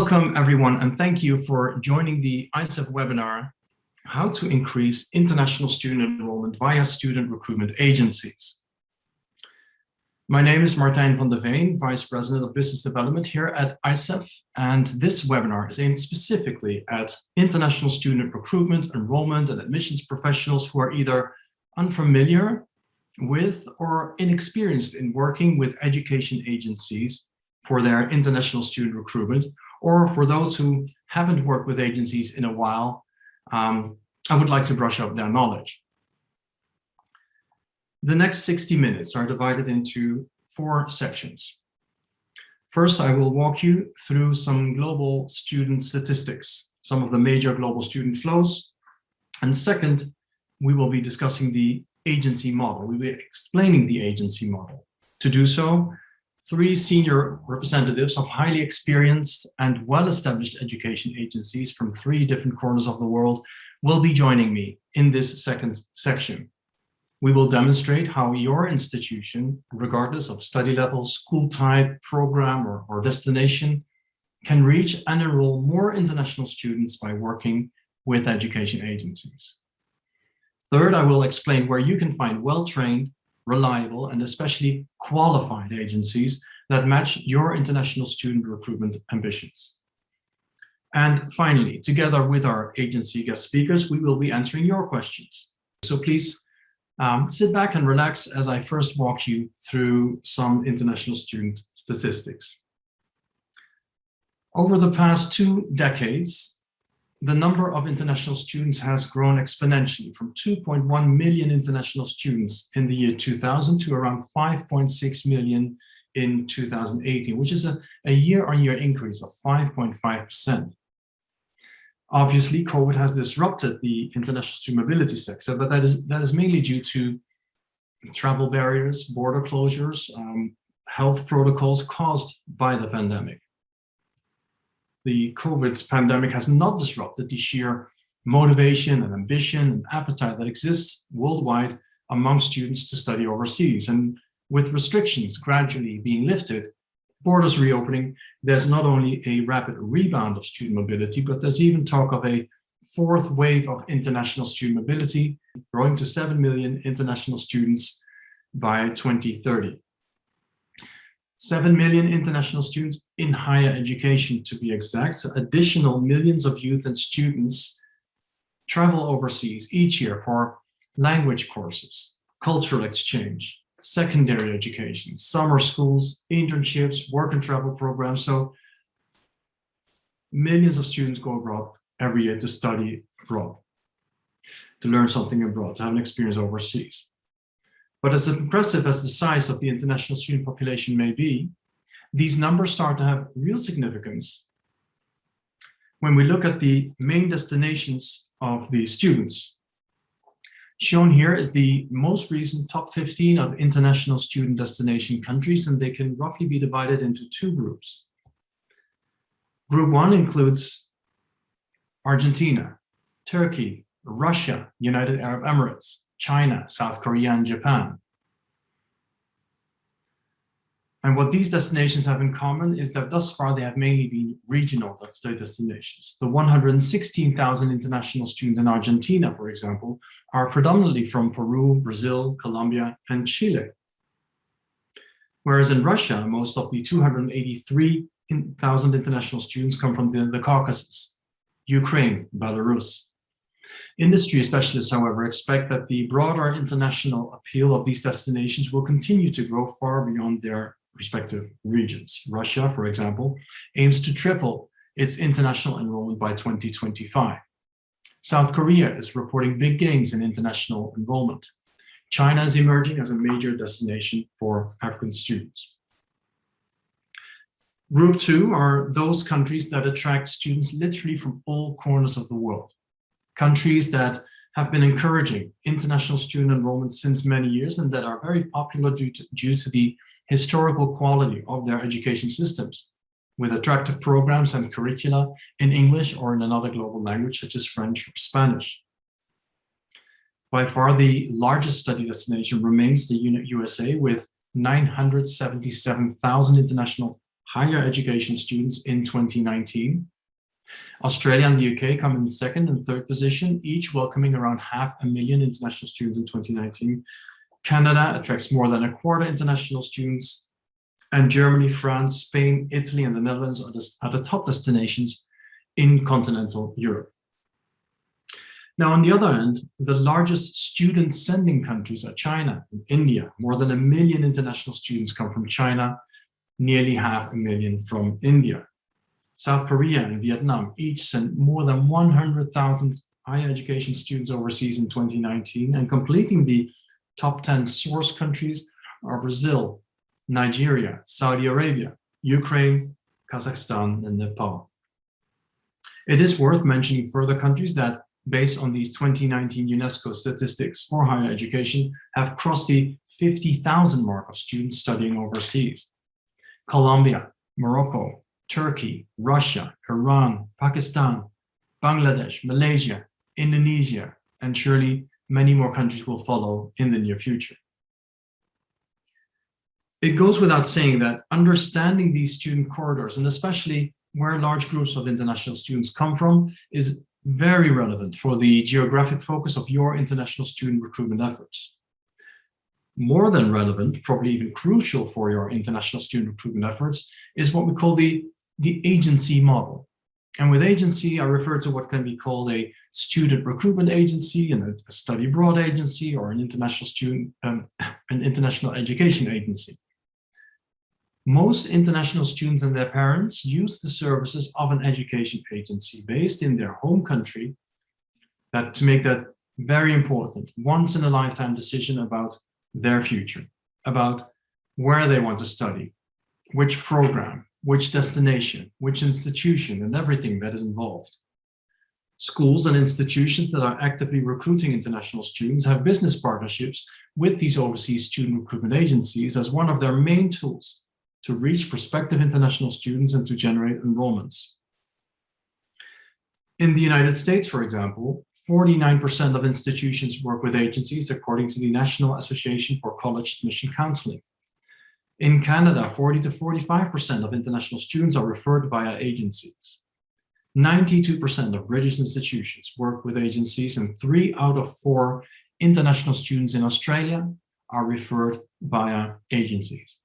Welcome everyone, and thank you for joining the ISEF webinar, How to Increase International Student Enrollment via Student Recruitment Agencies. My name is Martijn van der Veen, Vice President of Business Development here at ISEF, and this webinar is aimed specifically at international student recruitment, enrollment, and admissions professionals who are either unfamiliar with or inexperienced in working with education agencies for their international student recruitment, or for those who haven't worked with agencies in a while, I would like to brush up their knowledge. The next 60 minutes are divided into 4 sections. First, I will walk you through some global student statistics, some of the major global student flows. And second, we will be discussing the agency model. We will be explaining the agency model. To do so, 3 senior representatives of highly experienced and well-established education agencies from 3 different corners of the world will be joining me in this second section. We will demonstrate how your institution, regardless of study level, school type, program, or destination, can reach and enroll more international students by working with education agencies. Third, I will explain where you can find well-trained, reliable, and especially qualified agencies that match your international student recruitment ambitions. And finally, together with our agency guest speakers, we will be answering your questions. So please sit back and relax as I first walk you through some international student statistics. Over the past 2 decades, the number of international students has grown exponentially from 2.1 million international students in the year 2000 to around 5.6 million in 2018, which is a year-on-year increase of 5.5%. Obviously, COVID has disrupted the international student mobility sector, but that is mainly due to travel barriers, border closures, health protocols caused by the pandemic. The COVID pandemic has not disrupted the sheer motivation and ambition and appetite that exists worldwide among students to study overseas. And with restrictions gradually being lifted, borders reopening, there's not only a rapid rebound of student mobility, but there's even talk of a 4th wave of international student mobility, growing to 7 million international students by 2030. 7 million international students in higher education, to be exact. Additional millions of youth and students travel overseas each year for language courses, cultural exchange, secondary education, summer schools, internships, work and travel programs. So millions of students go abroad every year to study abroad, to learn something abroad, to have an experience overseas. But as impressive as the size of the international student population may be, these numbers start to have real significance when we look at the main destinations of the students. Shown here is the most recent top 15 of international student destination countries, and they can roughly be divided into 2 groups. Group 1 includes Argentina, Turkey, Russia, United Arab Emirates, China, South Korea, and Japan. And what these destinations have in common is that thus far they have mainly been regional destinations. The 116,000 international students in Argentina, for example, are predominantly from Peru, Brazil, Colombia, and Chile. Whereas in Russia, most of the 283,000 international students come from the Caucasus, Ukraine, Belarus. Industry specialists, however, expect that the broader international appeal of these destinations will continue to grow far beyond their respective regions. Russia, for example, aims to triple its international enrollment by 2025. South Korea is reporting big gains in international enrollment. China is emerging as a major destination for African students. Group 2 are those countries that attract students literally from all corners of the world. Countries that have been encouraging international student enrollment since many years and that are very popular due to the historical quality of their education systems, with attractive programs and curricula in English or in another global language such as French or Spanish. By far the largest study destination remains the USA, with 977,000 international higher education students in 2019. Australia and the UK come in the second and third position, each welcoming around 500,000 international students in 2019. Canada attracts more than a quarter international students, and Germany, France, Spain, Italy, and the Netherlands are the top destinations in continental Europe. Now, on the other hand, the largest student sending countries are China and India. More than 1 million international students come from China, nearly 500,000 from India. South Korea and Vietnam each sent more than 100,000 higher education students overseas in 2019, and completing the top 10 source countries are Brazil, Nigeria, Saudi Arabia, Ukraine, Kazakhstan, and Nepal. It is worth mentioning further countries that, based on these 2019 UNESCO statistics for higher education, have crossed the 50,000 mark of students studying overseas. Colombia, Morocco, Turkey, Russia, Iran, Pakistan, Bangladesh, Malaysia, Indonesia, and surely many more countries will follow in the near future. It goes without saying that understanding these student corridors, and especially where large groups of international students come from, is very relevant for the geographic focus of your international student recruitment efforts. More than relevant, probably even crucial for your international student recruitment efforts, is what we call the agency model. And with agency, I refer to what can be called a student recruitment agency, and a study abroad agency, or an international education agency. Most international students and their parents use the services of an education agency based in their home country, that to make that very important, once in a lifetime decision about their future, about where they want to study, which program, which destination, which institution, and everything that is involved. Schools and institutions that are actively recruiting international students have business partnerships with these overseas student recruitment agencies as one of their main tools to reach prospective international students and to generate enrollments. In the United States, for example, 49% of institutions work with agencies according to the National Association for College Admission Counseling. In Canada, 40 to 45% of international students are referred via agencies. 92% of British institutions work with agencies, and 3 out of 4 international students in Australia are referred via agencies.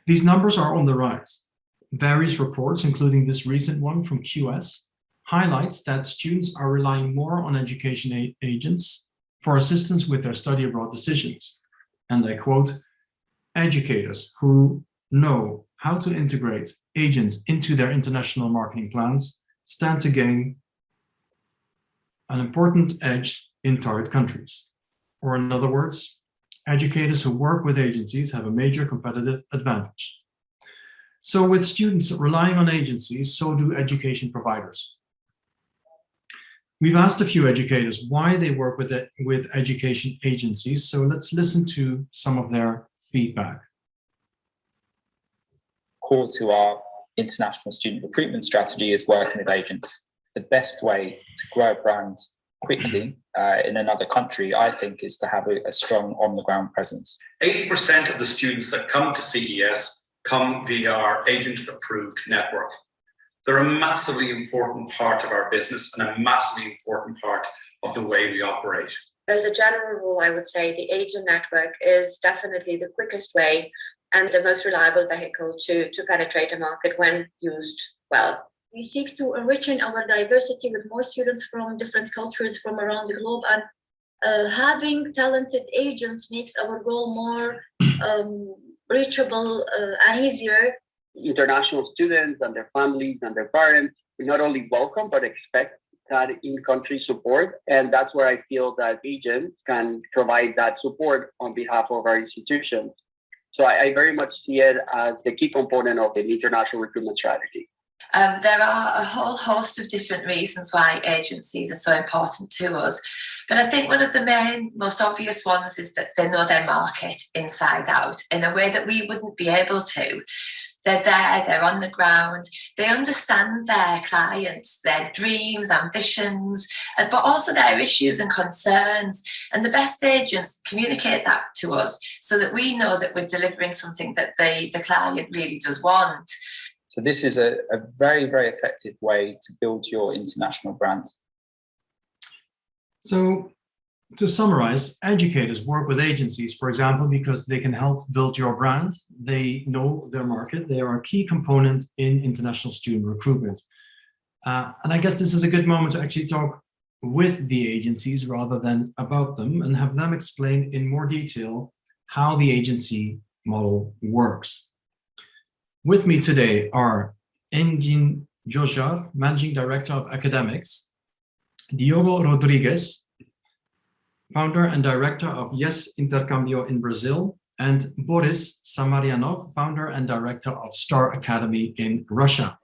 These numbers are on the rise. Various reports, including this recent one from QS, highlights that students are relying more on education agents for assistance with their study abroad decisions. And I quote, "Educators who know how to integrate agents into their international marketing plans stand to gain an important edge in target countries." Or in other words, educators who work with agencies have a major competitive advantage. So with students relying on agencies, so do education providers. We've asked a few educators why they work with education agencies, so let's listen to some of their feedback. Core to our international student recruitment strategy is working with agents. The best way to grow a brand quickly in another country, I think, is to have a strong on-the-ground presence. 80% of the students that come to CES come via our agent-approved network. They're a massively important part of our business and a massively important part of the way we operate. As a general rule, I would say the agent network is definitely the quickest way and the most reliable vehicle to penetrate a market when used well. We seek to enrichen our diversity with more students from different cultures from around the globe, and having talented agents makes our goal more reachable and easier. International students and their families and their parents, we not only welcome but expect that in-country support, and that's where I feel that agents can provide that support on behalf of our institutions. So I very much see it as the key component of the international recruitment strategy. There are a whole host of different reasons why agencies are so important to us. But I think one of the main, most obvious ones is that they know their market inside out in a way that we wouldn't be able to. They're there, they're on the ground, they understand their clients, their dreams, ambitions, but also their issues and concerns. And the best agents communicate that to us so that we know that we're delivering something that the client really does want. So this is a very, very effective way to build your international brand. So to summarize, educators work with agencies, for example, because they can help build your brand. They know their market. They are a key component in international student recruitment. And I guess this is a good moment to actually talk with the agencies rather than about them and have them explain in more detail how the agency model works. With me today are Engin Joshar, Managing Director of Academics, Diogo Rodrigues, Founder and Director of Yes Intercambio in Brazil, and Boris Samarianov, Founder and Director of Star Academy in Russia.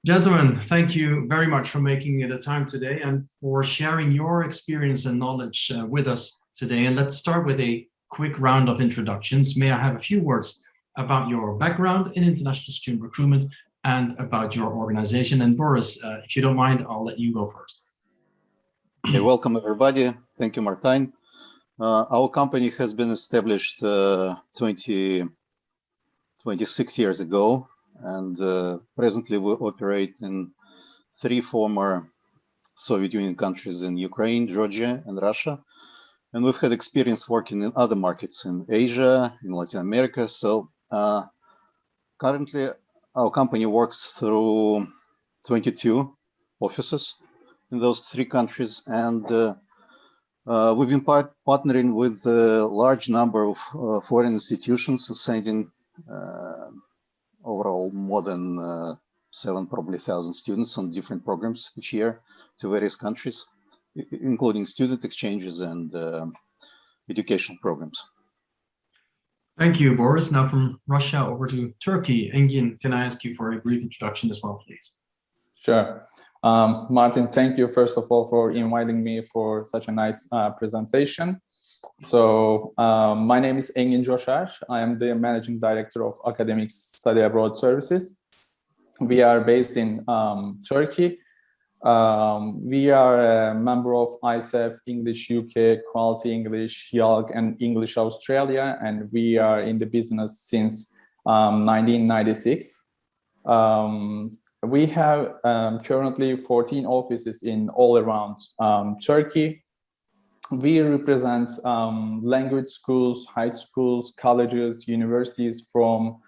Gentlemen, thank you very much for making it a time today and for sharing your experience and knowledge with us today. And let's start with a quick round of introductions. May I have a few words about your background in international student recruitment and about your organization? And Boris, if you don't mind, I'll let you go first. Okay, welcome everybody. Thank you, Martijn. Our company has been established 26 years ago, and presently we operate in 3 former Soviet Union countries in Ukraine, Georgia, and Russia. And we've had experience working in other markets in Asia, in Latin America. So currently our company works through 22 offices in those 3 countries, and we've been partnering with a large number of foreign institutions, sending overall more than 7,000 students on different programs each year to various countries, including student exchanges and educational programs. Thank you, Boris. Now from Russia over to Turkey. Engin, can I ask you for a brief introduction as well, please? Sure. Martin, thank you first of all for inviting me for such a nice presentation. So my name is Engin Joshar. I am the Managing Director of Academic Study Abroad Services. We are based in Turkey. We are a member of ISEF, English UK, Quality English, YALC, and English Australia, and we are in the business since 1996. We have currently 14 offices in all around Turkey. We represent language schools, high schools, colleges, universities from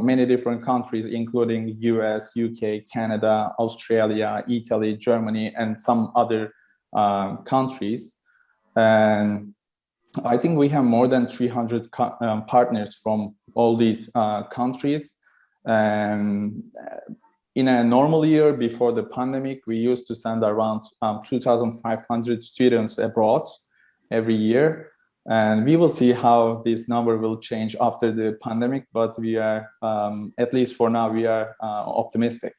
many different countries, including US, UK, Canada, Australia, Italy, Germany, and some other countries. And I think we have more than 300 partners from all these countries. And in a normal year before the pandemic, we used to send around 2,500 students abroad every year. And we will see how this number will change after the pandemic, but we are, at least for now, we are optimistic.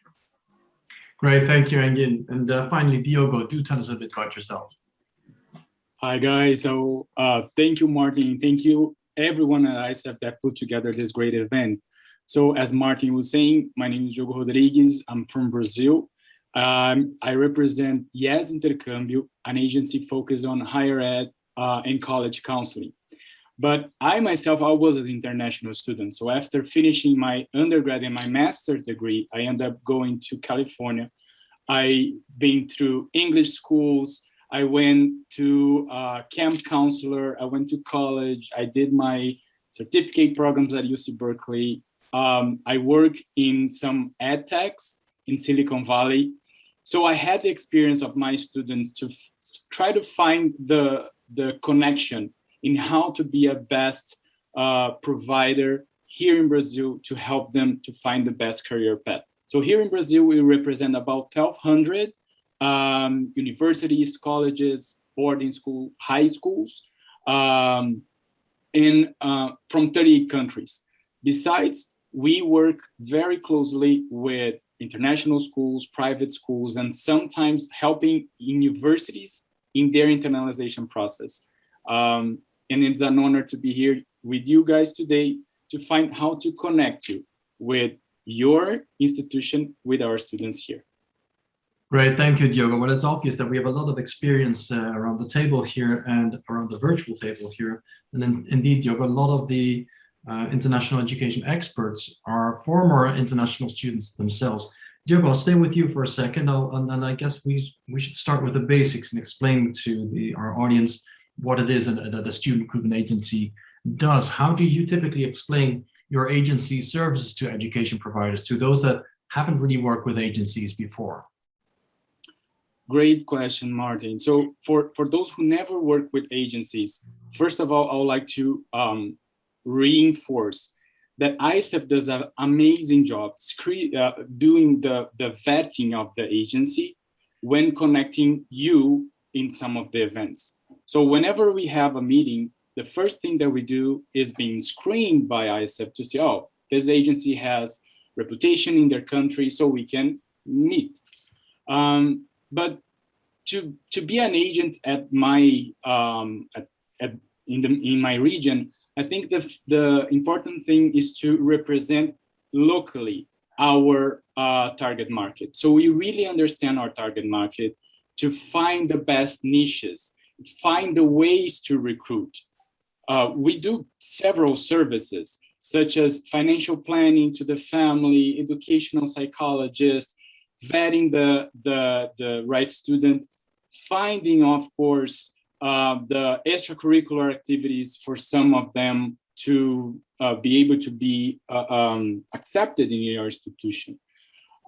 Great, thank you, Engin. And finally, Diogo, do tell us a bit about yourself. Hi, guys. So thank you, Martin. Thank you, everyone at ISEF that put together this great event. So as Martin was saying, my name is Diogo Rodrigues. I'm from Brazil. I represent Yes Intercambio, an agency focused on higher ed and college counseling. But I myself, I was an international student. So after finishing my undergrad and my master's degree, I ended up going to California. I've been through English schools. I went to camp counselor. I went to college. I did my certificate programs at UC Berkeley. I work in some ed techs in Silicon Valley. So I had the experience of my students to try to find the connection in how to be a best provider here in Brazil to help them to find the best career path. So here in Brazil, we represent about 1,200 universities, colleges, boarding school, high schools, from 38 countries. Besides, we work very closely with international schools, private schools, and sometimes helping universities in their internalization process. And it's an honor to be here with you guys today to find how to connect you with your institution, with our students here. Great, thank you, Diogo. Well, it's obvious that we have a lot of experience around the table here and around the virtual table here. And then, indeed, Diogo, a lot of the international education experts are former international students themselves. Diogo, I'll stay with you for a second, and I guess we should start with the basics and explain to our audience what it is that a student recruitment agency does. How do you typically explain your agency's services to education providers, to those that haven't really worked with agencies before? Great question, Martin. So for those who never work with agencies, first of all, I would like to reinforce that ISEF does an amazing job doing the vetting of the agency when connecting you in some of the events. So whenever we have a meeting, the first thing that we do is being screened by ISEF to see, oh, this agency has reputation in their country, so we can meet. But to be an agent at my in my region, I think the important thing is to represent locally our target market. So we really understand our target market to find the best niches, find the ways to recruit. We do several services, such as financial planning to the family, educational psychologist, vetting the right student, finding, of course, the extracurricular activities for some of them to be able to be accepted in your institution.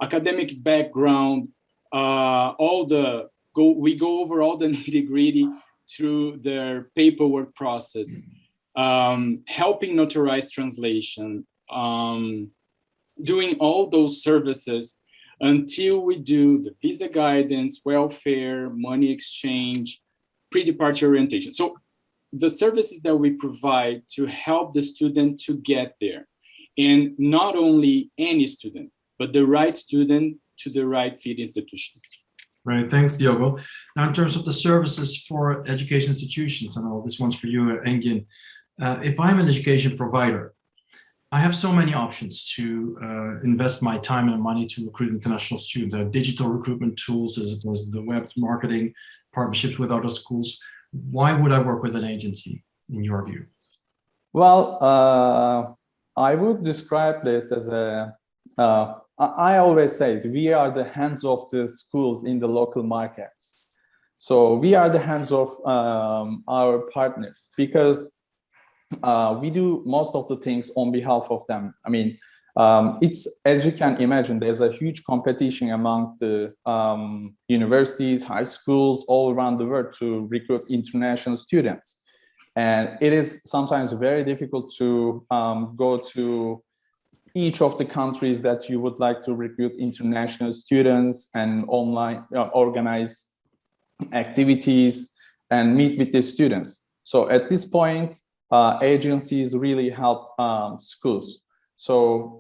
Academic background, we go over all the nitty-gritty through their paperwork process, helping notarize translation, doing all those services until we do the visa guidance, welfare, money exchange, pre-departure orientation. So the services that we provide to help the student to get there, and not only any student, but the right student to the right fit institution. Right, thanks, Diogo. Now, in terms of the services for education institutions, and all this one's for you, Engin. If I'm an education provider, I have so many options to invest my time and money to recruit international students. I have digital recruitment tools, as well as the web marketing, partnerships with other schools. Why would I work with an agency, in your view? Well, I would describe this as I always say we are the hands of the schools in the local markets. So we are the hands of our partners, because we do most of the things on behalf of them. I mean, it's, as you can imagine, there's a huge competition among the universities, high schools all around the world to recruit international students. And it is sometimes very difficult to go to each of the countries that you would like to recruit international students and online organize activities and meet with the students. So at this point, agencies really help schools. So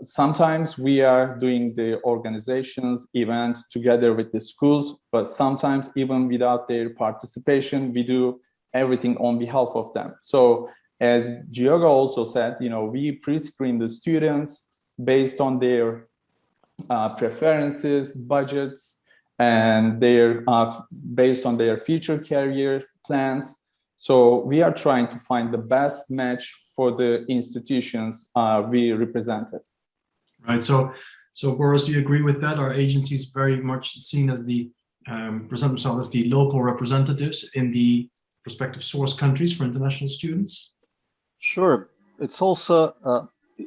sometimes we are doing the organizations, events together with the schools, but sometimes even without their participation, we do everything on behalf of them. So as Diogo also said, we pre-screen the students based on their preferences, budgets, and their based on their future career plans. So we are trying to find the best match for the institutions we represented. Right. So Boris, do you agree with that? Are agencies very much seen as the present themselves as the local representatives in the prospective source countries for international students? Sure. It's also,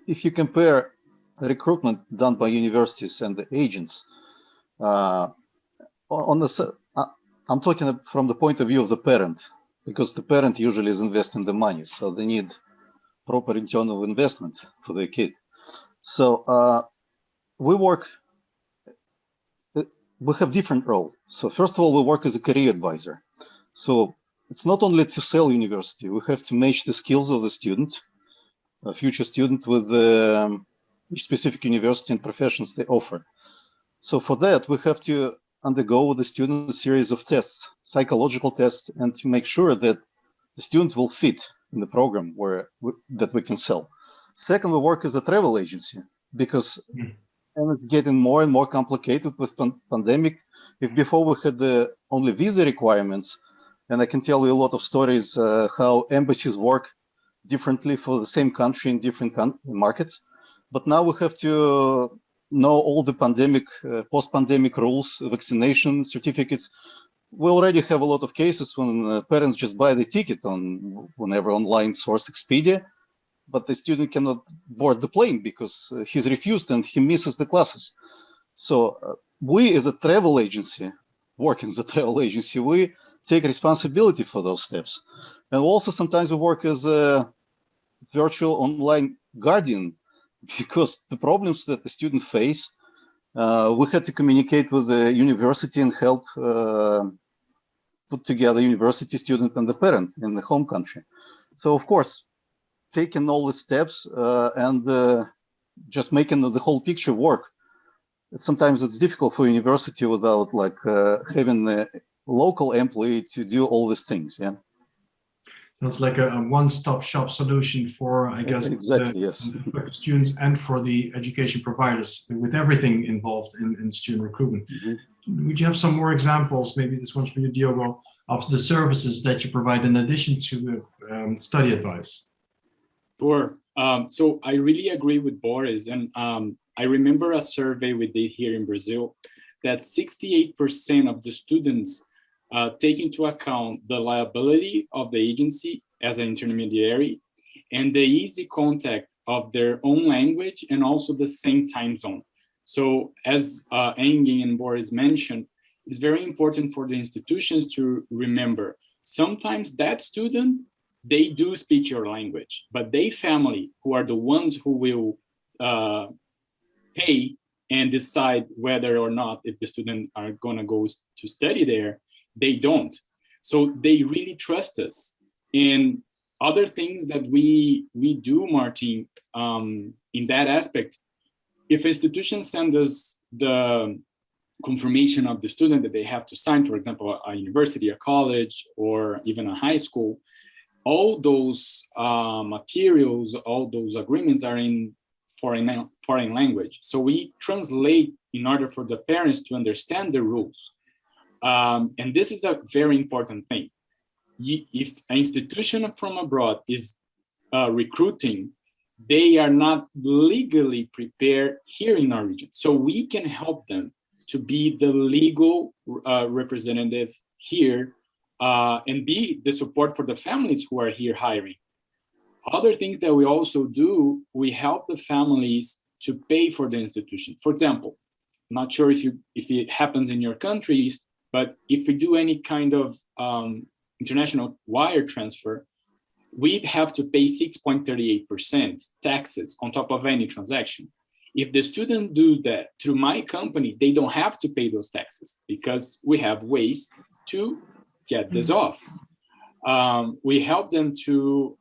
if you compare recruitment done by universities and the agents, I'm talking from the point of view of the parent, because the parent usually is investing the money, so they need proper return of investment for their kid. So we have different role. So first of all, we work as a career advisor. So it's not only to sell university, we have to match the skills of the student, a future student, with each specific university and professions they offer. So for that, we have to undergo with the student a series of tests, psychological tests, and to make sure that the student will fit in the program that we can sell. Second, we work as a travel agency because and it's getting more and more complicated with pandemic. If before we had only visa requirements, and I can tell you a lot of stories how embassies work differently for the same country in different markets. But now we have to know all the pandemic, post-pandemic rules, vaccination certificates. We already have a lot of cases when parents just buy the ticket on whenever online source Expedia, but the student cannot board the plane because he's refused and he misses the classes. So we as a travel agency, working as a travel agency, we take responsibility for those steps. And also sometimes we work as a virtual online guardian because the problems that the student face, we had to communicate with the university and help put together university student and the parent in the home country. So of course, taking all the steps and just making the whole picture work. Sometimes it's difficult for university without like having a local employee to do all these things. Yeah. So it's like a one-stop shop solution for, I guess, the students and for the education providers with everything involved in student recruitment. Would you have some more examples, maybe this one's for you, Diogo, of the services that you provide in addition to study advice? Sure. So I really agree with Boris. And I remember a survey we did here in Brazil that 68% of the students take into account the liability of the agency as an intermediary and the easy contact of their own language and also the same time zone. So as Engin and Boris mentioned, it's very important for the institutions to remember, sometimes that student, they do speak your language, but they family, who are the ones who will pay and decide whether or not if the student are gonna go to study there, they don't. So they really trust us. And other things that we do, Martin, in that aspect, if institutions send us the confirmation of the student that they have to sign, for example, a university, a college, or even a high school, all those materials, all those agreements are in foreign language. So we translate in order for the parents to understand the rules. And this is a very important thing. If an institution from abroad is recruiting, they are not legally prepared here in our region. So we can help them to be the legal representative here and be the support for the families who are here hiring. Other things that we also do, we help the families to pay for the institution. For example, I'm not sure if it happens in your countries, but if we do any kind of international wire transfer, we have to pay 6.38% taxes on top of any transaction. If the student do that through my company, they don't have to pay those taxes because we have ways to get this off. We help them to,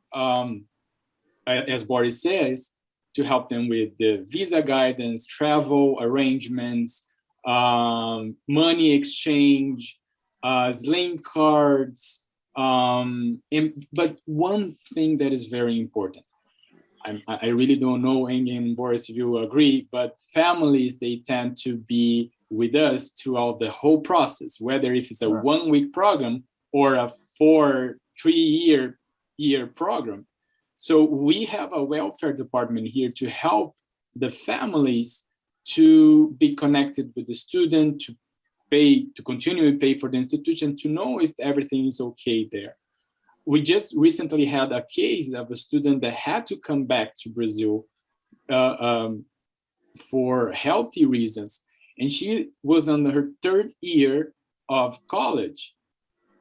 as Boris says, to help them with the visa guidance, travel arrangements, money exchange, sling cards. But one thing that is very important, I really don't know, Engin and Boris, if you agree, but families, they tend to be with us throughout the whole process, whether if it's a 1 week program or a 3 year program. So we have a welfare department here to help the families to be connected with the student, to pay, to continue to pay for the institution, to know if everything is okay there. We just recently had a case of a student that had to come back to Brazil for healthy reasons, and she was on her 3rd year of college.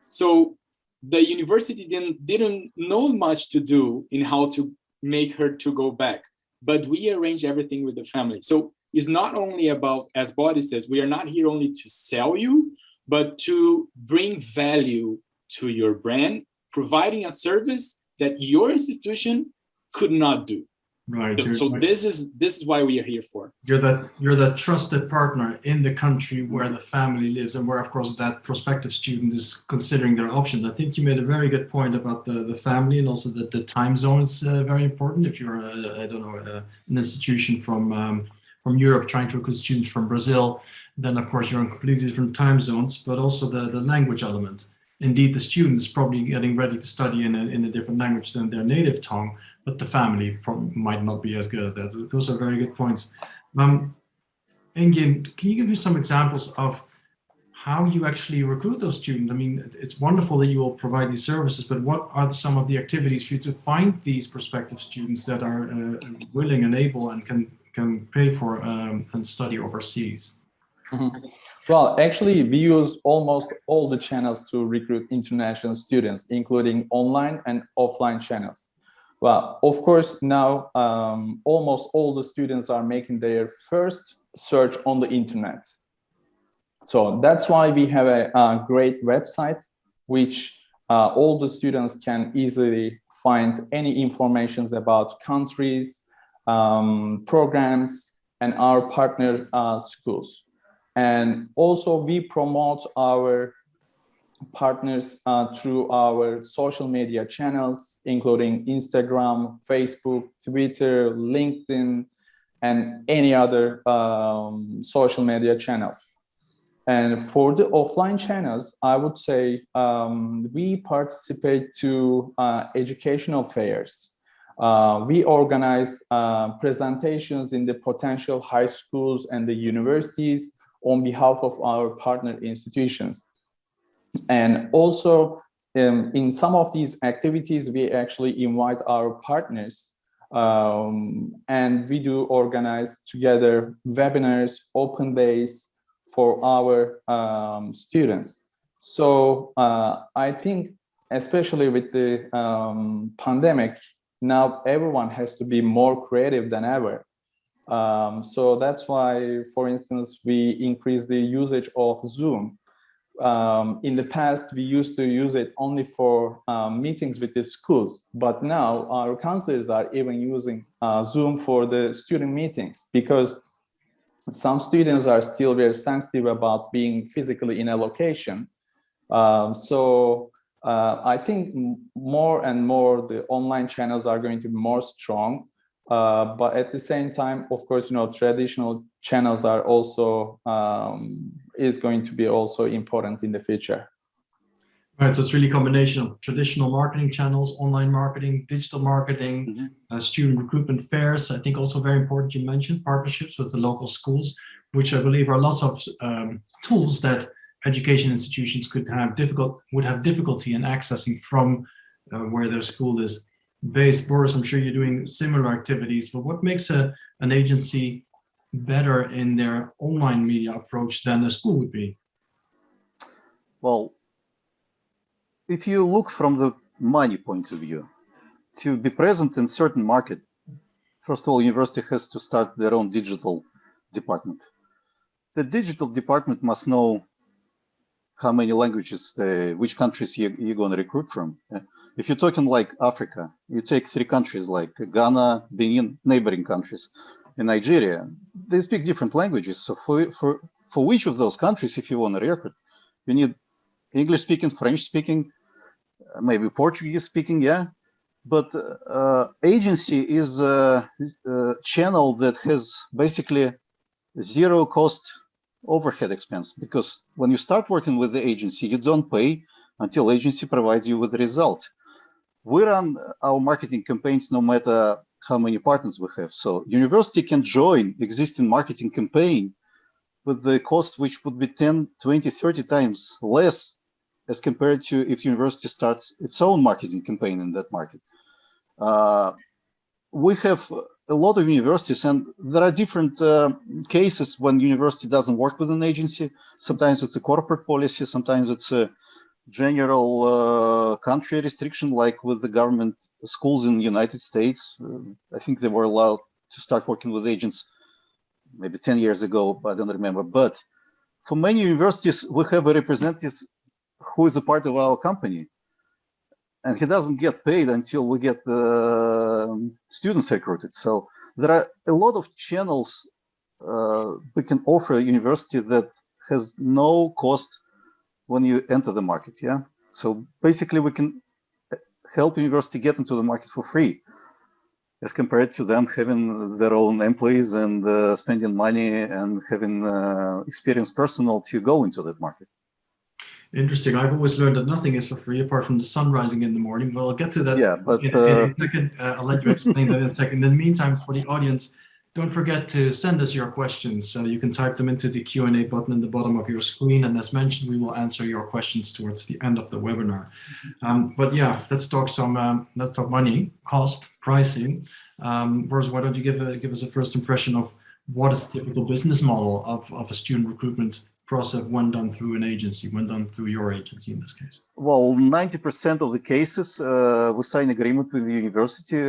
So the university didn't know much to do in how to make her to go back, but we arranged everything with the family. So it's not only about, as Boris says, we are not here only to sell you, but to bring value to your brand, providing a service that your institution could not do. Right. So this is why we are here for. You're that trusted partner in the country where the family lives and where, of course, that prospective student is considering their options. I think you made a very good point about the family, and also that the time zone is very important. If you're, an institution from Europe trying to recruit students from Brazil, then of course you're on completely different time zones, but also the language element. Indeed, the student is probably getting ready to study in a different language than their native tongue, but the family probably might not be as good at that. Those are very good points. Engin, can you give me some examples of how you actually recruit those students? I mean, it's wonderful that you will provide these services, but what are some of the activities for you to find these prospective students that are willing and able and can pay for and study overseas? Mm-hmm. Well, actually, we use almost all the channels to recruit international students, including online and offline channels. Well, of course, now almost all the students are making their first search on the internet. So that's why we have a great website, which all the students can easily find any information about countries, programs, and our partner schools. And also we promote our partners through our social media channels, including Instagram, Facebook, Twitter, LinkedIn, and any other social media channels. And for the offline channels, I would say we participate to educational fairs. We organize presentations in the potential high schools and the universities on behalf of our partner institutions. And also in some of these activities, we actually invite our partners and we do organize together webinars, open days for our students. So I think, especially with the pandemic, now everyone has to be more creative than ever. So that's why, for instance, we increased the usage of Zoom. In the past, we used to use it only for meetings with the schools, but now our counselors are even using Zoom for the student meetings, because some students are still very sensitive about being physically in a location. So I think more and more the online channels are going to be more strong. But at the same time, of course, traditional channels are also is going to be also important in the future. Right, so it's really a combination of traditional marketing channels, online marketing, digital marketing, student recruitment fairs. I think also very important, you mentioned partnerships with the local schools, which I believe are lots of tools that education institutions would have difficulty in accessing from where their school is based. Boris, I'm sure you're doing similar activities, but what makes an agency better in their online media approach than a school would be? Well, if you look from the money point of view, to be present in certain market, first of all, university has to start their own digital department. The digital department must know how many languages, which countries you're going to recruit from. If you're talking like Africa, you take 3 countries like Ghana, Benin, neighboring countries, and Nigeria. They speak different languages. So for which of those countries, if you want to recruit, you need English speaking, French speaking, maybe Portuguese speaking, yeah. But agency is a channel that has basically zero cost overhead expense, because when you start working with the agency, you don't pay until agency provides you with the result. We run our marketing campaigns no matter how many partners we have. So university can join existing marketing campaign with the cost which would be 10, 20, 30 times less as compared to if university starts its own marketing campaign in that market. We have a lot of universities, and there are different cases when university doesn't work with an agency. Sometimes it's a corporate policy, sometimes it's a general country restriction, like with the government schools in the United States. I think they were allowed to start working with agents maybe 10 years ago, I don't remember. But for many universities, we have a representative who is a part of our company. and he doesn't get paid until we get the students recruited. So there are a lot of channels we can offer a university that has no cost when you enter the market. Yeah. So basically, we can help university get into the market for free, as compared to them having their own employees and spending money and having experienced personnel to go into that market. Interesting. I've always learned that nothing is for free apart from the sun rising in the morning. Well, I'll get to that in a second. I'll let you explain that in a second. In the meantime, for the audience, don't forget to send us your questions. You can type them into the Q&A button in the bottom of your screen. And as mentioned, we will answer your questions towards the end of the webinar. But yeah, let's talk money, cost, pricing. Boris, why don't you give us a first impression of what is the typical business model of a student recruitment process when done through an agency, when done through your agency in this case? Well, 90% of the cases, we sign agreement with the university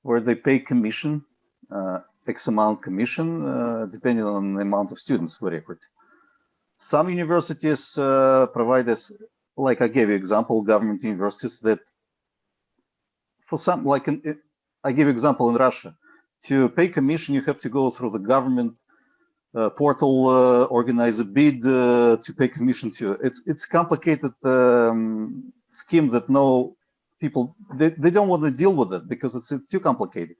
where they pay commission, X amount commission, depending on the amount of students we recruit. Some universities provide us, like I gave you example, government universities that for some, like I give example in Russia, to pay commission, you have to go through the government portal, organize a bid to pay commission to. It's complicated scheme that no people, they don't want to deal with it because it's too complicated.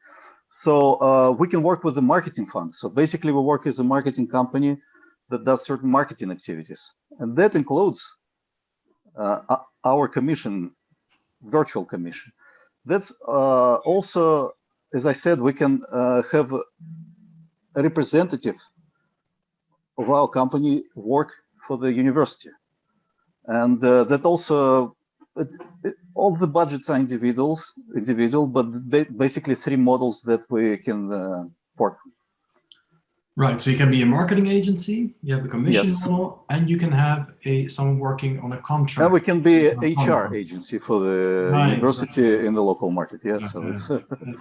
So we can work with the marketing fund. So basically we work as a marketing company that does certain marketing activities. And that includes our commission, virtual commission. That's also, as I said, we can have a representative of our company work for the university. And that also, all the budgets are individual, but basically three models that we can work with. Right, so you can be a marketing agency, you have a commission model, and you can have someone working on a contract. And we can be an HR agency for the university in the local market. Yes, so it's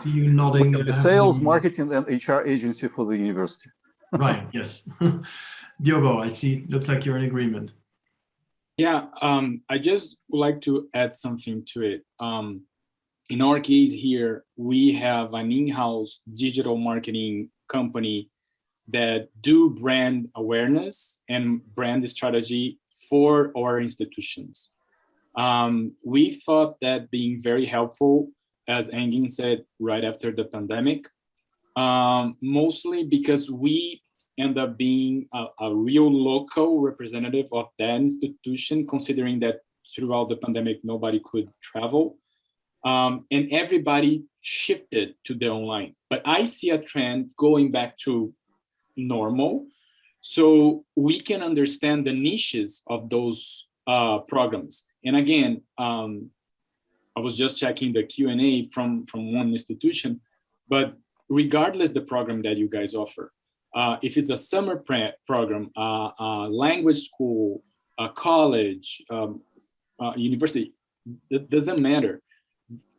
you nodding. We can be sales, marketing, and HR agency for the university. Right. Yes. Diogo, I see. Looks like you're in agreement. Yeah. I just would like to add something to it. In our case here, we have an in-house digital marketing company that do brand awareness and brand strategy for our institutions. We thought that being very helpful, as Engin said, right after the pandemic, mostly because we end up being a real local representative of that institution, considering that throughout the pandemic, nobody could travel. And everybody shifted to the online. But I see a trend going back to normal, so we can understand the niches of those programs. And again, I was just checking the Q&A from one institution, but regardless the program that you guys offer, if it's a summer program, a language school, a college, university, it doesn't matter.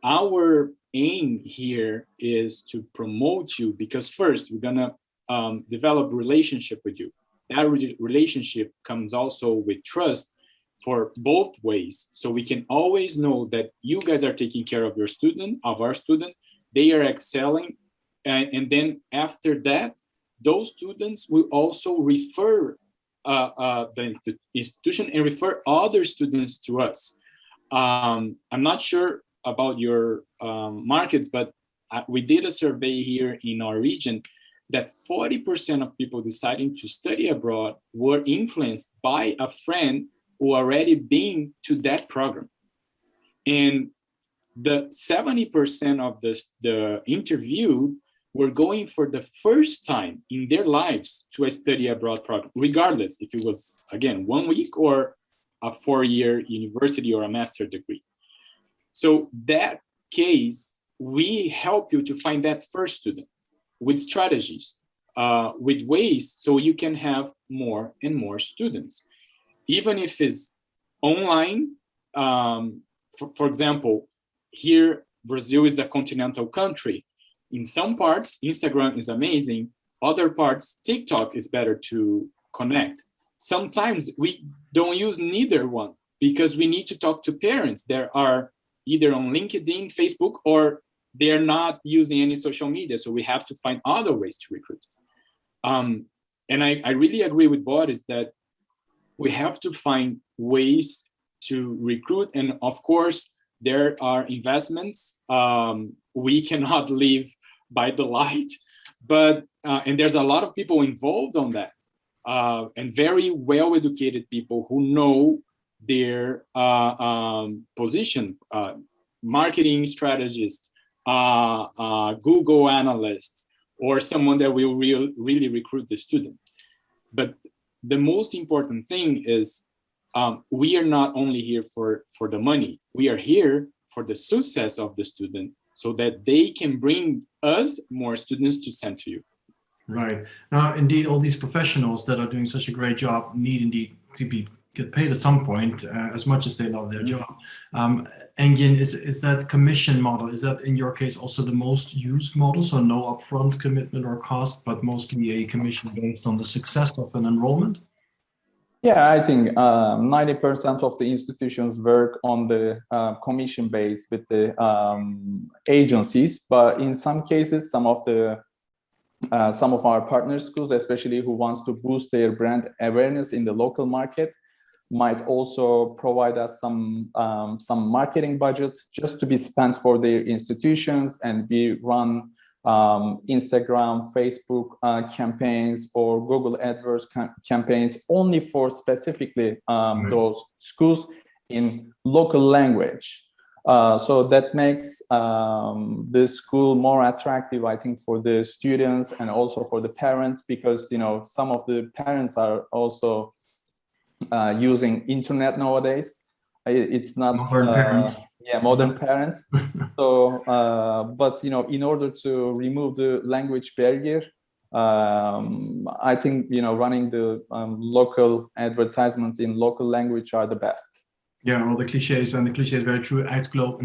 Our aim here is to promote you because first we're gonna develop relationship with you. That relationship comes also with trust for both ways. So we can always know that you guys are taking care of your student, of our student, they are excelling. And then after that, those students will also refer the institution and refer other students to us. I'm not sure about your markets, but we did a survey here in our region that 40% of people deciding to study abroad were influenced by a friend who already been to that program. And the 70% of the interviewed were going for the first time in their lives to a study abroad program, regardless if it was, again, 1 week or a 4-year university or a master's degree. So that case, we help you to find that first student with strategies, with ways so you can have more and more students. Even if it's online, for example, here, Brazil is a continental country. In some parts, Instagram is amazing. Other parts, TikTok is better to connect. Sometimes we don't use neither one. because we need to talk to parents that are either on LinkedIn, Facebook, or they're not using any social media. So we have to find other ways to recruit. And I really agree with Boris that we have to find ways to recruit. And of course, there are investments. We cannot live by the light, but and there's a lot of people involved on that, and very well-educated people who know their position, marketing strategist, Google analyst, or someone that will really recruit the student. But the most important thing is we are not only here for the money, we are here for the success of the student so that they can bring us more students to send to you. Right. Now, indeed, all these professionals that are doing such a great job need indeed to get paid at some point, as much as they love their job. Engin, is that commission model, is that in your case also the most used model? So no upfront commitment or cost, but mostly a commission based on the success of an enrollment? Yeah, I think 90% of the institutions work on the commission base with the agencies, but in some cases, some of our partner schools, especially who wants to boost their brand awareness in the local market, might also provide us some marketing budget just to be spent for their institutions, and we run Instagram, Facebook campaigns, or Google AdWords campaigns only for specifically those schools in local language. So that makes the school more attractive, I think, for the students and also for the parents, because some of the parents are also using internet nowadays. It's not modern parents. Yeah, modern parents. So, but in order to remove the language barrier, I think running the local advertisements in local language are the best. Yeah, well, the cliches, and the cliche is very true. Act global,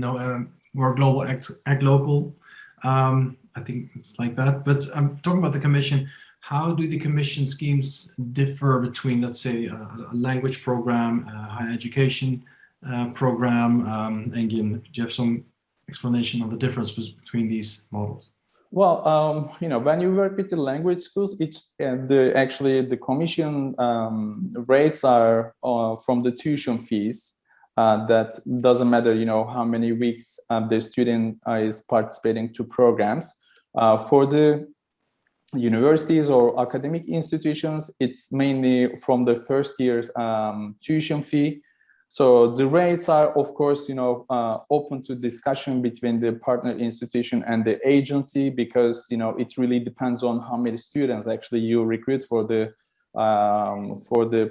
more global, act local. I think it's like that. But I'm talking about the commission. How do the commission schemes differ between, let's say, a language program, higher education program? Engin, do you have some explanation on the difference between these models? Well, when you work with the language schools, it's actually the commission rates are from the tuition fees. That doesn't matter, how many weeks the student is participating to programs. For the universities or academic institutions, it's mainly from the first year's tuition fee. So the rates are, of course, open to discussion between the partner institution and the agency, because it really depends on how many students actually you recruit for the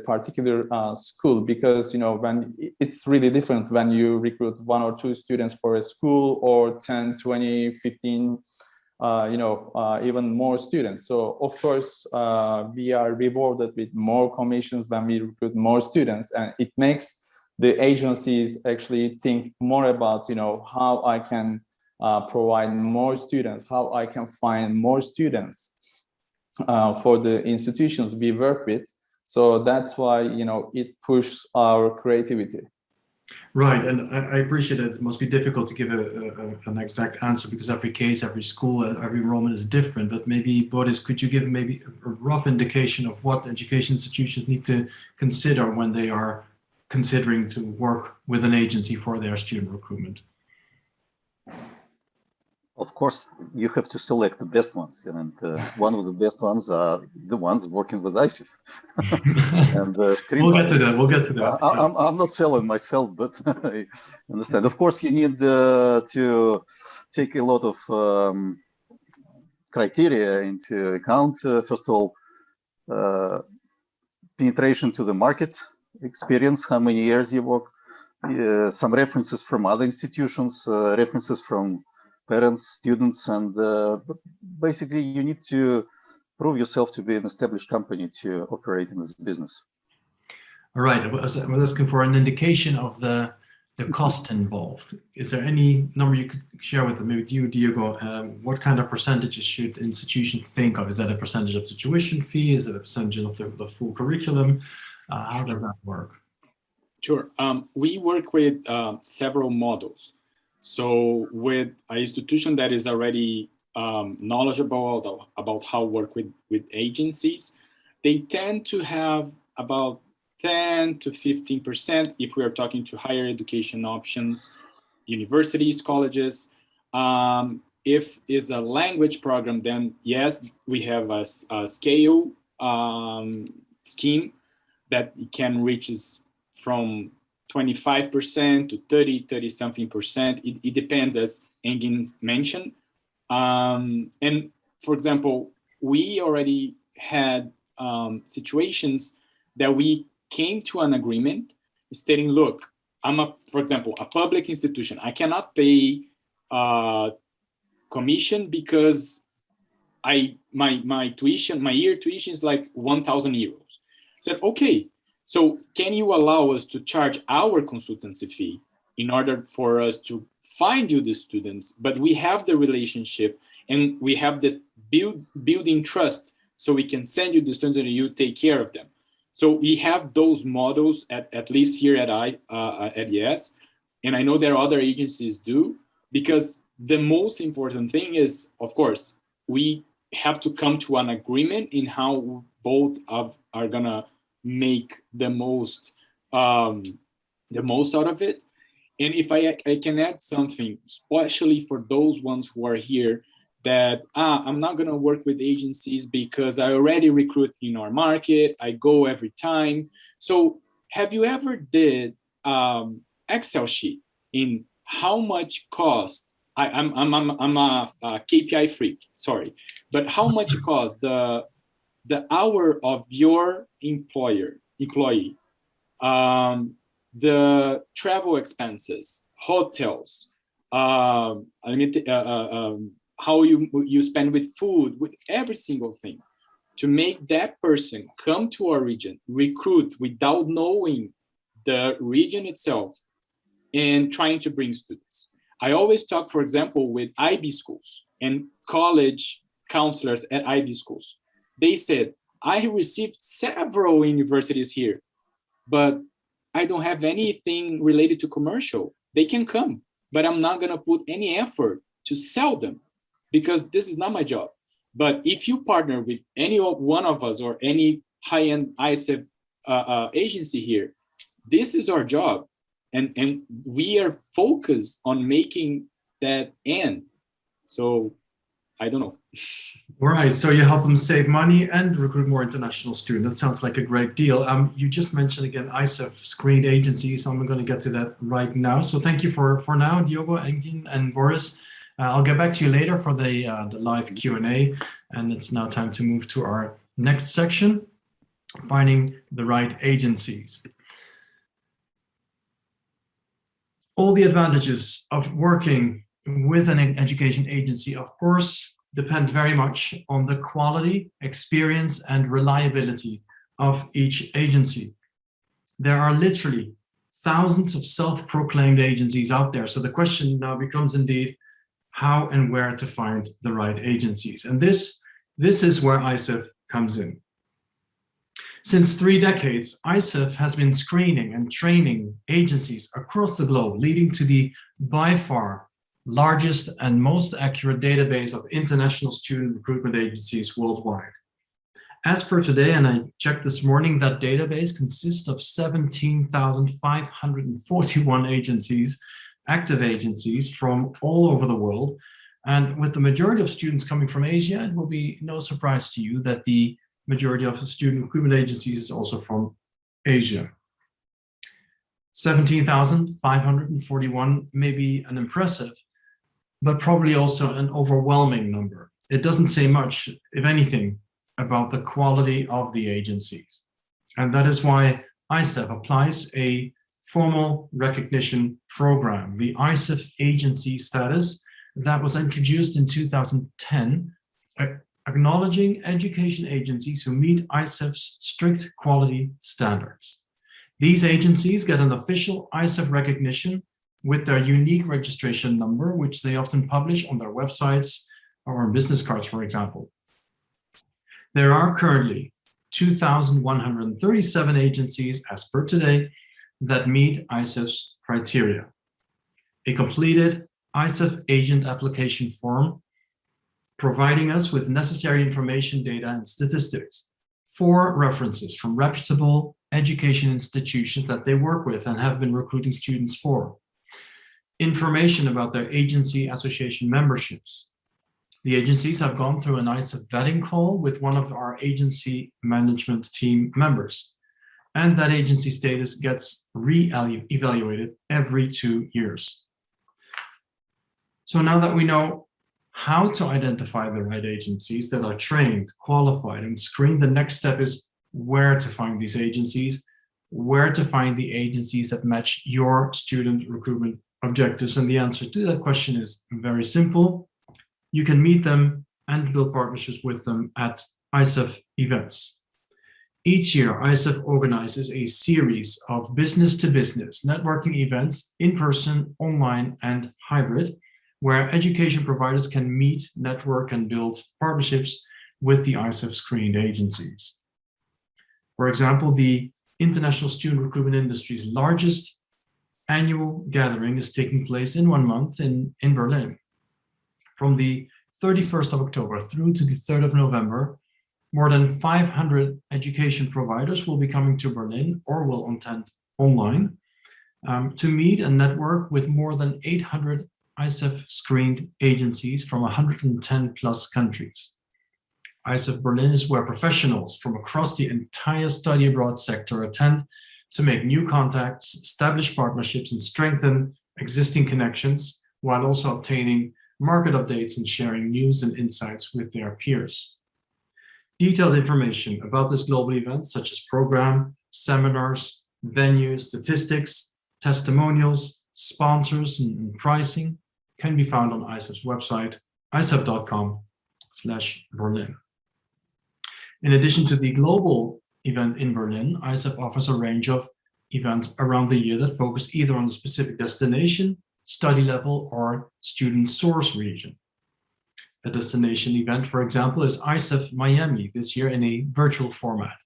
particular school, because when it's really different when you recruit 1 or 2 students for a school, or 10, 20, 15, even more students. So of course we are rewarded with more commissions when we recruit more students, and it makes the agencies actually think more about how I can provide more students, how I can find more students for the institutions we work with. So that's why it pushes our creativity. Right, and I appreciate that it must be difficult to give an exact answer, because every case, every school, every enrollment is different. But maybe, Boris, could you give maybe a rough indication of what education institutions need to consider when they are considering to work with an agency for their student recruitment? Of course, you have to select the best ones, and one of the best ones are the ones working with ICIF. And we'll get to that. We'll get to that. I'm not selling myself, but I understand. Of course, you need to take a lot of criteria into account. First of all, penetration to the market, experience, how many years you work, some references from other institutions, references from parents, students, and basically you need to prove yourself to be an established company to operate in this business. All right, I was asking for an indication of the cost involved. Is there any number you could share with them? Maybe you, Diego, what kind of percentages should institutions think of? Is that a percentage of the tuition fee? Is it a percentage of the full curriculum? How does that work? Sure. We work with several models. So with an institution that is already knowledgeable about how to work with agencies, they tend to have about 10 to 15% if we are talking to higher education options, universities, colleges. If it's a language program, then yes, we have a scale scheme that can reach from 25% to 30-something%. It depends, as Engin mentioned. And for example, we already had situations that we came to an agreement stating, look, for example, a public institution. I cannot pay commission because my tuition, my year tuition is like 1,000 euros. I said, okay, so can you allow us to charge our consultancy fee in order for us to find you the students, but we have the relationship and we have the building trust, so we can send you the students and you take care of them. So we have those models at least here at YES, and I know there are other agencies do, because the most important thing is, of course, we have to come to an agreement in how both are gonna make the most out of it. And if I can add something, especially for those ones who are here, that I'm not gonna work with agencies because I already recruit in our market, I go every time. So have you ever did Excel sheet in how much cost, I'm a KPI freak, sorry, but how much cost the hour of your employee, the travel expenses, hotels, how you spend with food, with every single thing, to make that person come to our region, recruit without knowing the region itself, and trying to bring students. I always talk, for example, with IB schools and college counselors at IB schools. They said, I received several universities here, but I don't have anything related to commercial. They can come, but I'm not gonna put any effort to sell them because this is not my job. But if you partner with any one of us or any high-end ISEF agency here, this is our job. And we are focused on making that end. So I don't know. All right, so you help them save money and recruit more international students. That sounds like a great deal. You just mentioned again ISEF screened agencies. I'm going to get to that right now. So thank you for now, Diogo, Engin, and Boris. I'll get back to you later for the live Q&A. And it's now time to move to our next section, finding the right agencies. All the advantages of working with an education agency, of course, depend very much on the quality, experience, and reliability of each agency. There are literally thousands of self-proclaimed agencies out there. So the question now becomes indeed how and where to find the right agencies. And this is where ISEF comes in. Since 3 decades, ISEF has been screening and training agencies across the globe, leading to the by far largest and most accurate database of international student recruitment agencies worldwide. As per today, and I checked this morning, that database consists of 17,541 agencies, active agencies from all over the world. And with the majority of students coming from Asia, it will be no surprise to you that the majority of the student recruitment agencies is also from Asia. 17,541 may be an impressive, but probably also an overwhelming number. It doesn't say much, if anything, about the quality of the agencies. And that is why ISEF applies a formal recognition program, the ISEF agency status, that was introduced in 2010, acknowledging education agencies who meet ISEF's strict quality standards. These agencies get an official ISEF recognition with their unique registration number, which they often publish on their websites or on business cards, for example. There are currently 2,137 agencies, as per today, that meet ISEF's criteria. A completed ISEF agent application form providing us with necessary information, data, and statistics. 4 references from reputable education institutions that they work with and have been recruiting students for. Information about their agency association memberships. The agencies have gone through an ISEF vetting call with one of our agency management team members, and that agency status gets re-evaluated every 2 years. So now that we know how to identify the right agencies that are trained, qualified, and screened, the next step is where to find these agencies, where to find the agencies that match your student recruitment objectives. And the answer to that question is very simple. You can meet them and build partnerships with them at ISEF events. Each year, ISEF organizes a series of business-to-business networking events, in person, online, and hybrid, where education providers can meet, network, and build partnerships with the ISEF screened agencies. For example, the international student recruitment industry's largest annual gathering is taking place in 1 month in Berlin. From the 31st of October through to the 3rd of November, more than 500 education providers will be coming to Berlin or will attend online to meet and network with more than 800 ISEF screened agencies from 110 plus countries. ISEF Berlin is where professionals from across the entire study abroad sector attend to make new contacts, establish partnerships, and strengthen existing connections, while also obtaining market updates and sharing news and insights with their peers. Detailed information about this global event, such as program, seminars, venues, statistics, testimonials, sponsors, and pricing, can be found on ISEF's website, isef.com/Berlin. In addition to the global event in Berlin, ISEF offers a range of events around the year that focus either on a specific destination, study level, or student source region. A destination event, for example, is ISEF Miami this year in a virtual format.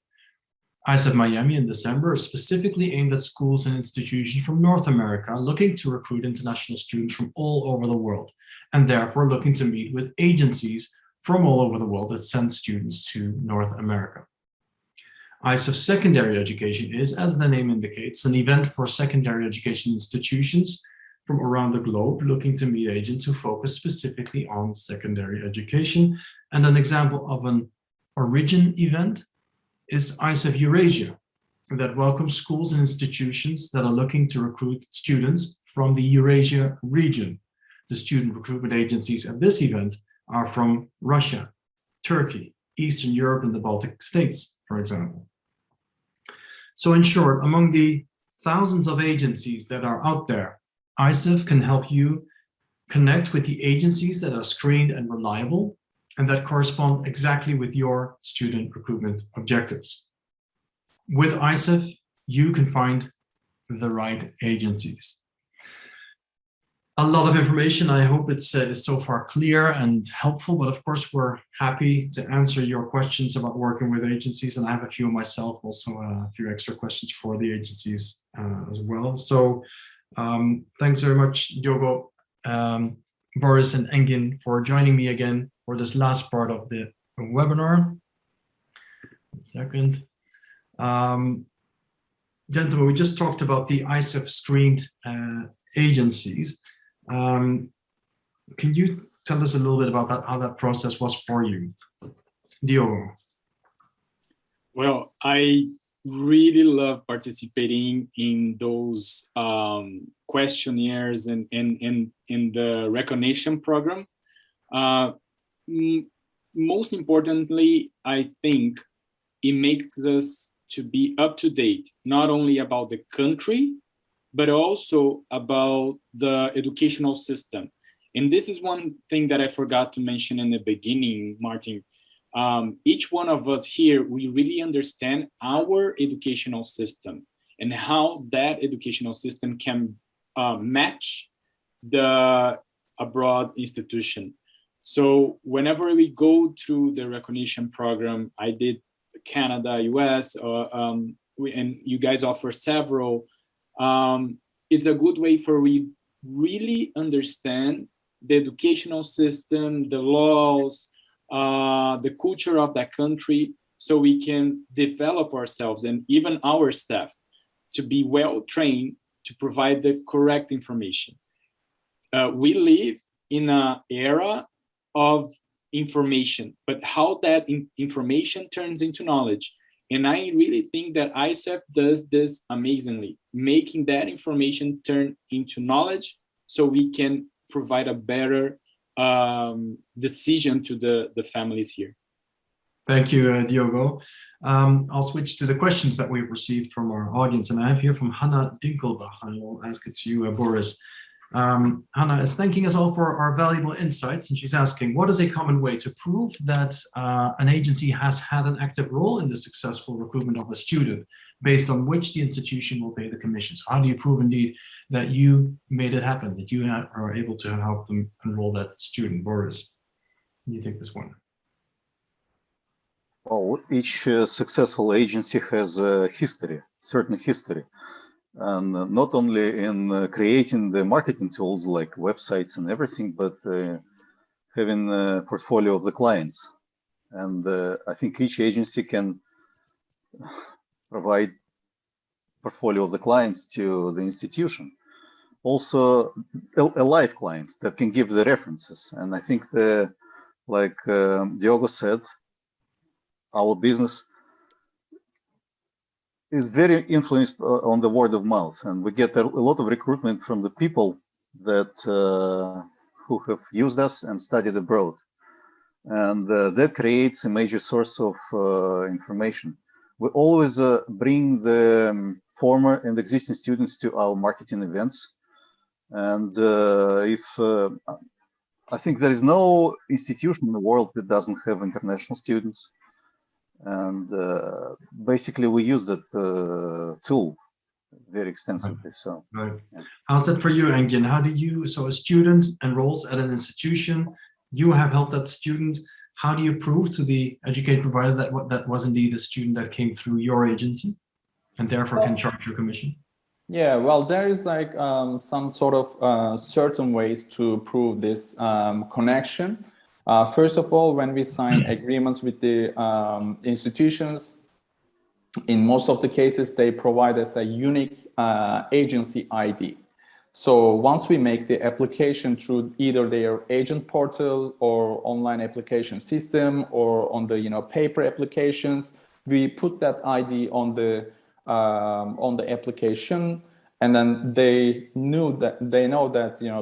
ISEF Miami in December is specifically aimed at schools and institutions from North America looking to recruit international students from all over the world, and therefore looking to meet with agencies from all over the world that send students to North America. ISEF Secondary Education is, as the name indicates, an event for secondary education institutions from around the globe looking to meet agents who focus specifically on secondary education. And an example of an origin event is ISEF Eurasia, that welcomes schools and institutions that are looking to recruit students from the Eurasia region. The student recruitment agencies at this event are from Russia, Turkey, Eastern Europe, and the Baltic states, for example. So in short, among the thousands of agencies that are out there, ISEF can help you connect with the agencies that are screened and reliable and that correspond exactly with your student recruitment objectives. With ISEF, you can find the right agencies. A lot of information. I hope it's so far clear and helpful, but of course, we're happy to answer your questions about working with agencies, and I have a few myself, also a few extra questions for the agencies as well. So thanks very much, Diogo, Boris, and Engin for joining me again for this last part of the webinar. 1 second. Gentlemen, we just talked about the ISEF screened agencies. Can you tell us a little bit about that, how that process was for you? Diogo. Well, I really love participating in those questionnaires and in the recognition program. Most importantly, I think it makes us to be up to date, not only about the country, but also about the educational system. And this is one thing that I forgot to mention in the beginning, Martin. Each one of us here, we really understand our educational system and how that educational system can match the abroad institution. So whenever we go through the recognition program, I did Canada, US, and you guys offer several it's a good way for we really understand the educational system, the laws, the culture of that country, so we can develop ourselves and even our staff to be well trained to provide the correct information. We live in an era of information, but how that information turns into knowledge. And I really think that ISEF does this amazingly, making that information turn into knowledge so we can provide a better decision to the families here. Thank you, Diogo. I'll switch to the questions that we've received from our audience, and I have here from Hannah Dinkelbach, and I'll ask it to you, Boris. Hannah is thanking us all for our valuable insights, and she's asking, what is a common way to prove that an agency has had an active role in the successful recruitment of a student, based on which the institution will pay the commissions? How do you prove indeed that you made it happen, that you are able to help them enroll that student? Boris, you take this one. Well, each successful agency has a history, certain history. And not only in creating the marketing tools like websites and everything, but having a portfolio of the clients. And I think each agency can provide portfolio of the clients to the institution. Also, live clients that can give the references. And I think like Diogo said, our business is very influenced on the word of mouth, and we get a lot of recruitment from the people that who have used us and studied abroad, and that creates a major source of information. We always bring the former and existing students to our marketing events, and I think there is no institution in the world that doesn't have international students. And basically we use that tool very extensively. So right. Yeah. How's that for you, Engin? How do you, so a student enrolls at an institution, you have helped that student, how do you prove to the education provider that that was indeed a student that came through your agency and therefore can charge your commission? Yeah, well, there is like some sort of certain ways to prove this connection. First of all, when we sign agreements with the institutions, in most of the cases, they provide us a unique agency ID. So once we make the application through either their agent portal or online application system or on the paper applications, we put that ID on the application, and then they know that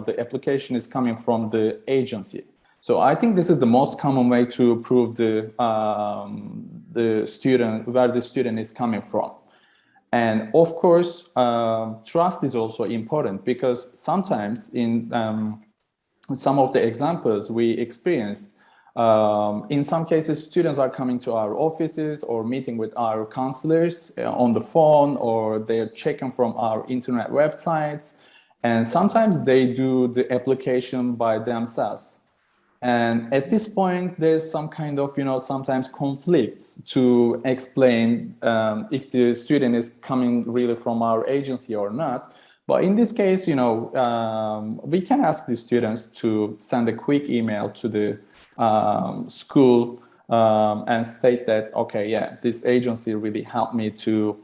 the application is coming from the agency. So I think this is the most common way to prove the student, where the student is coming from. And of course, trust is also important, because sometimes in some of the examples we experienced, in some cases, students are coming to our offices or meeting with our counselors on the phone, or they're checking from our internet websites. And sometimes they do the application by themselves. And at this point, there's some kind of, sometimes conflicts to explain if the student is coming really from our agency or not. But in this case, we can ask the students to send a quick email to the school and state that, okay, yeah, this agency really helped me to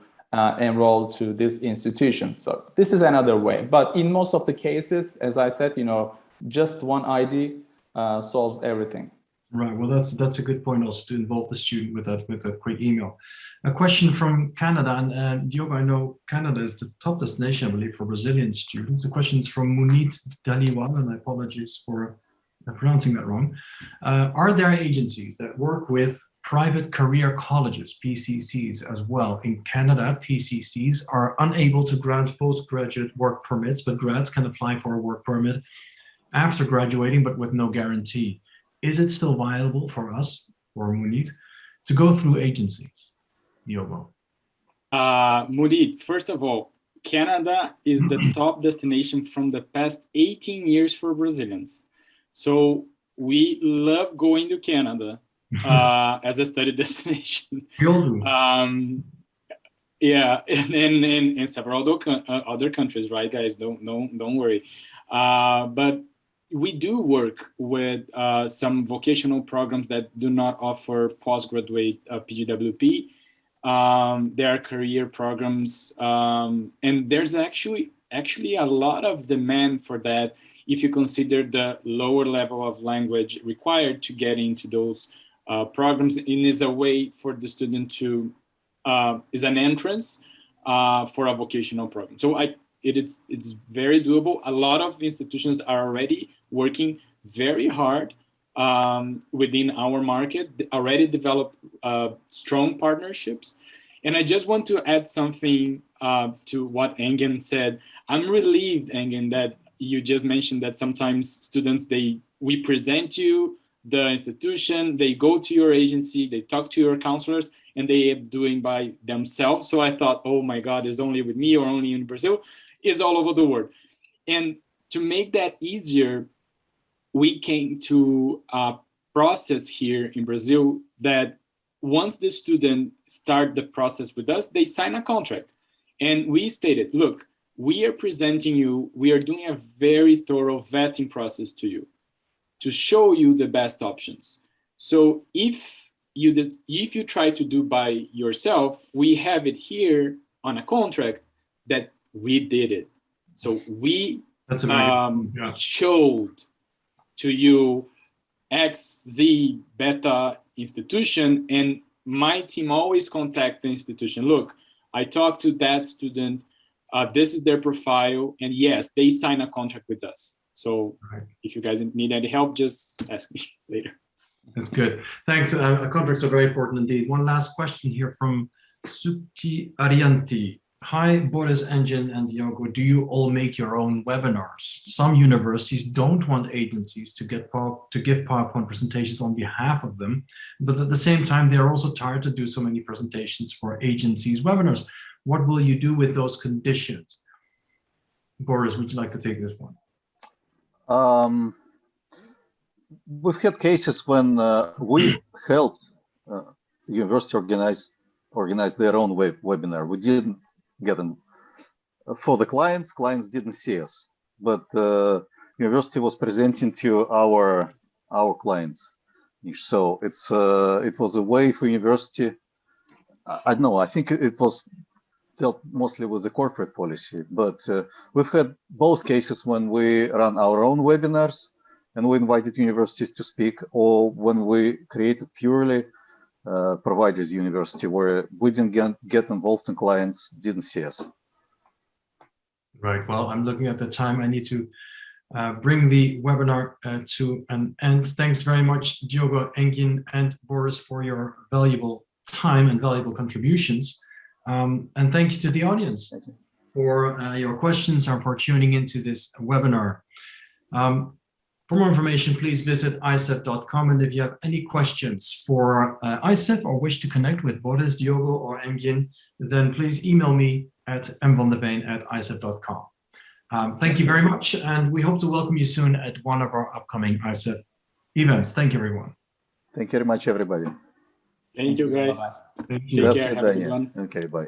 enroll to this institution. So this is another way. But in most of the cases, as I said, just one ID solves everything. Right. Well, that's a good point also, to involve the student with that quick email. A question from Canada, and Diogo, I know Canada is the top destination, I believe, for Brazilian students. The question is from Munit Daliwal, and I apologize for pronouncing that wrong. Are there agencies that work with private career colleges, PCCs, as well? In Canada, PCCs are unable to grant postgraduate work permits, but grads can apply for a work permit after graduating, but with no guarantee. Is it still viable for us, or Munit, to go through agencies? Diogo. Munit, first of all, Canada is the top destination from the past 18 years for Brazilians. So we love going to Canada as a study destination. Yeah, and in several other countries, right, guys? Don't worry. But we do work with some vocational programs that do not offer postgraduate PGWP. There are career programs, and there's actually a lot of demand for that if you consider the lower level of language required to get into those programs. And is a way for the student to is an entrance for a vocational program. So it's very doable. A lot of institutions are already working very hard within our market, already developed strong partnerships. And I just want to add something to what Engin said. I'm relieved, Engin, that you just mentioned that sometimes students, we present you the institution, they go to your agency, they talk to your counselors, and they are doing by themselves. So I thought, oh my God, it's only with me or only in Brazil. It's all over the world. And to make that easier, we came to a process here in Brazil that once the student start the process with us, they sign a contract. And we stated, look, we are presenting you, we are doing a very thorough vetting process to you to show you the best options. So if you try to do by yourself, we have it here on a contract that we did it. So we showed to you X, Z, beta institution, and my team always contact the institution. Look, I talked to that student, this is their profile, and yes, they sign a contract with us. So if you guys need any help, just ask me later. That's good. Thanks. Contracts are very important indeed. One last question here from Suki Arianti. Hi, Boris, Engin, and Diogo. Do you all make your own webinars? Some universities don't want agencies to give PowerPoint presentations on behalf of them, but at the same time, they're also tired to do so many presentations for agencies' webinars. What will you do with those conditions? Boris, would you like to take this one? We've had cases when we helped university organize their own webinar. We didn't get them for the clients didn't see us, but the university was presenting to our clients. So it was a way for university. I don't know, I think it was dealt mostly with the corporate policy, but we've had both cases when we run our own webinars and we invited universities to speak, or when we created purely providers university where we didn't get involved and clients didn't see us. Right, well, I'm looking at the time. I need to bring the webinar to an end. Thanks very much, Diogo, Engin, and Boris, for your valuable time and valuable contributions. And thank you to the audience for your questions and for tuning into this webinar. For more information, please visit icef.com. And if you have any questions for icef or wish to connect with Boris, Diogo, or Engin, then please email me at mvanderveen@icef.com. Thank you very much, and we hope to welcome you soon at one of our upcoming icef events. Thank you, everyone. Thank you very much, everybody. Thank you, guys. Thank you. Take care. Have a good one. Okay, bye.